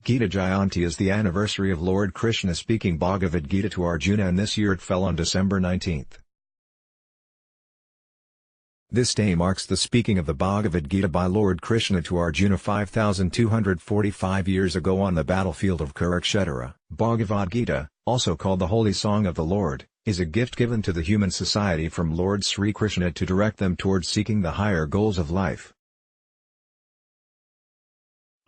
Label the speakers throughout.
Speaker 1: Gita Jayanti is the anniversary of Lord Krishna speaking Bhagavad Gita to Arjuna, and this year it fell on December 19th. This day marks the speaking of the Bhagavad Gita by Lord Krishna to Arjuna 5,245 years ago on the battlefield of Kurukshetra. Bhagavad Gita, also called the Holy Song of the Lord, is a gift given to the human society from Lord Sri Krishna to direct them towards seeking the higher goals of life.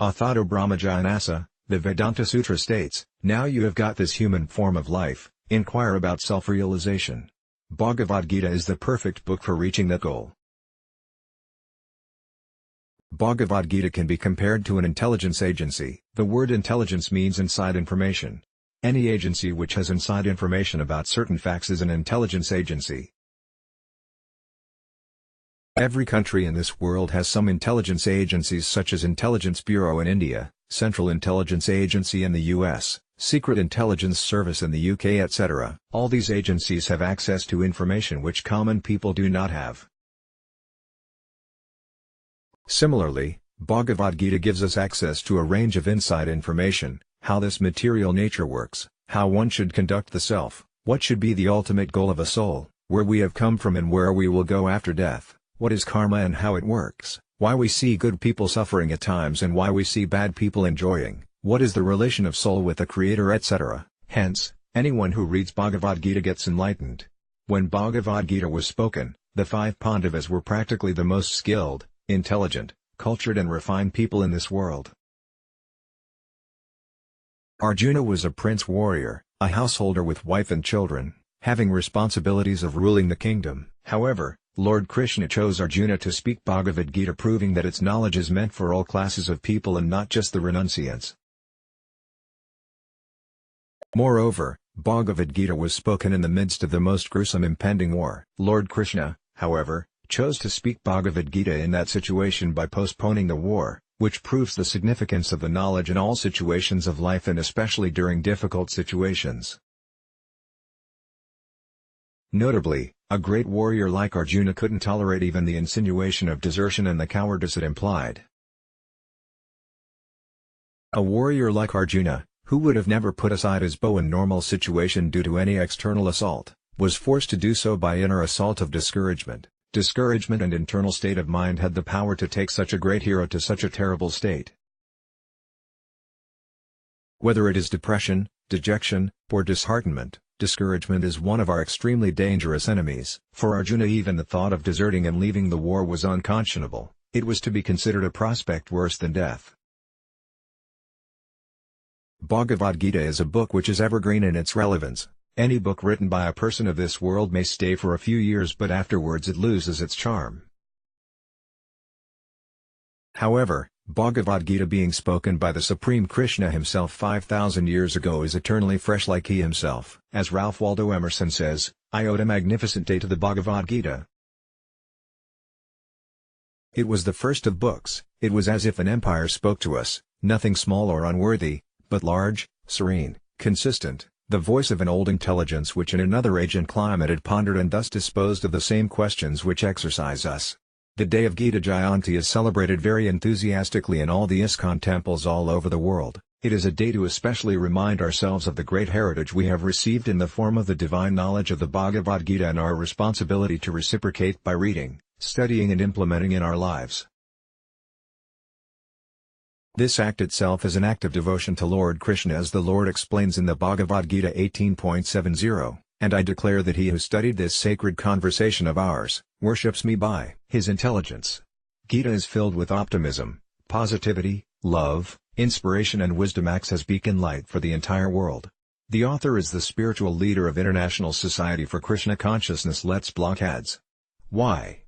Speaker 1: Athato Brahmajanasa, the Vedanta Sutra states, "Now you have got this human form of life, inquire about self-realization." Bhagavad Gita is the perfect book for reaching that goal. Bhagavad Gita can be compared to an intelligence agency. The word intelligence means inside information. Any agency which has inside information about certain facts is an intelligence agency. Every country in this world has some intelligence agencies, such as Intelligence Bureau in India, Central Intelligence Agency in the US, Secret Intelligence Service in the UK, etc. All these agencies have access to information which common people do not have. Similarly, Bhagavad Gita gives us access to a range of inside information: how this material nature works, how one should conduct the self, what should be the ultimate goal of a soul, where we have come from and where we will go after death, what is karma and how it works, why we see good people suffering at times and why we see bad people enjoying, what is the relation of soul with the Creator, etc. Hence, anyone who reads Bhagavad Gita gets enlightened. When Bhagavad Gita was spoken, the 5 Pandavas were practically the most skilled, intelligent, cultured and refined people in this world. Arjuna was a prince warrior, a householder with wife and children, having responsibilities of ruling the kingdom. However, Lord Krishna chose Arjuna to speak Bhagavad Gita, proving that its knowledge is meant for all classes of people and not just the renunciants. Moreover, Bhagavad Gita was spoken in the midst of the most gruesome impending war. Lord Krishna, however, chose to speak Bhagavad Gita in that situation by postponing the war, which proves the significance of the knowledge in all situations of life and especially during difficult situations. Notably, a great warrior like Arjuna couldn't tolerate even the insinuation of desertion and the cowardice it implied. A warrior like Arjuna, who would have never put aside his bow in normal situation due to any external assault, was forced to do so by inner assault of discouragement. Discouragement and internal state of mind had the power to take such a great hero to such a terrible state. Whether it is depression, dejection, or disheartenment, discouragement is one of our extremely dangerous enemies. For Arjuna, even the thought of deserting and leaving the war was unconscionable. It was to be considered a prospect worse than death. Bhagavad Gita is a book which is evergreen in its relevance. Any book written by a person of this world may stay for a few years, but afterwards it loses its charm. However, Bhagavad Gita being spoken by the Supreme Krishna himself 5,000 years ago is eternally fresh like he himself. As Ralph Waldo Emerson says, "I owed a magnificent day to the Bhagavad Gita. It was the first of books. It was as if an empire spoke to us, nothing small or unworthy, but large, serene, consistent, the voice of an old intelligence which in another age and climate had pondered and thus disposed of the same questions which exercise us." The day of Gita Jayanti is celebrated very enthusiastically in all the ISKCON temples all over the world. It is a day to especially remind ourselves of the great heritage we have received in the form of the divine knowledge of the Bhagavad Gita and our responsibility to reciprocate by reading, studying and implementing in our lives. This act itself is an act of devotion to Lord Krishna, as the Lord explains in the Bhagavad Gita 18.70, "And I declare that he who studied this sacred conversation of ours, worships me by his intelligence." Gita is filled with optimism, positivity, love, inspiration and wisdom, acts as beacon light for the entire world. The author is the spiritual leader of International Society for Krishna Consciousness. Let's block ads. Why?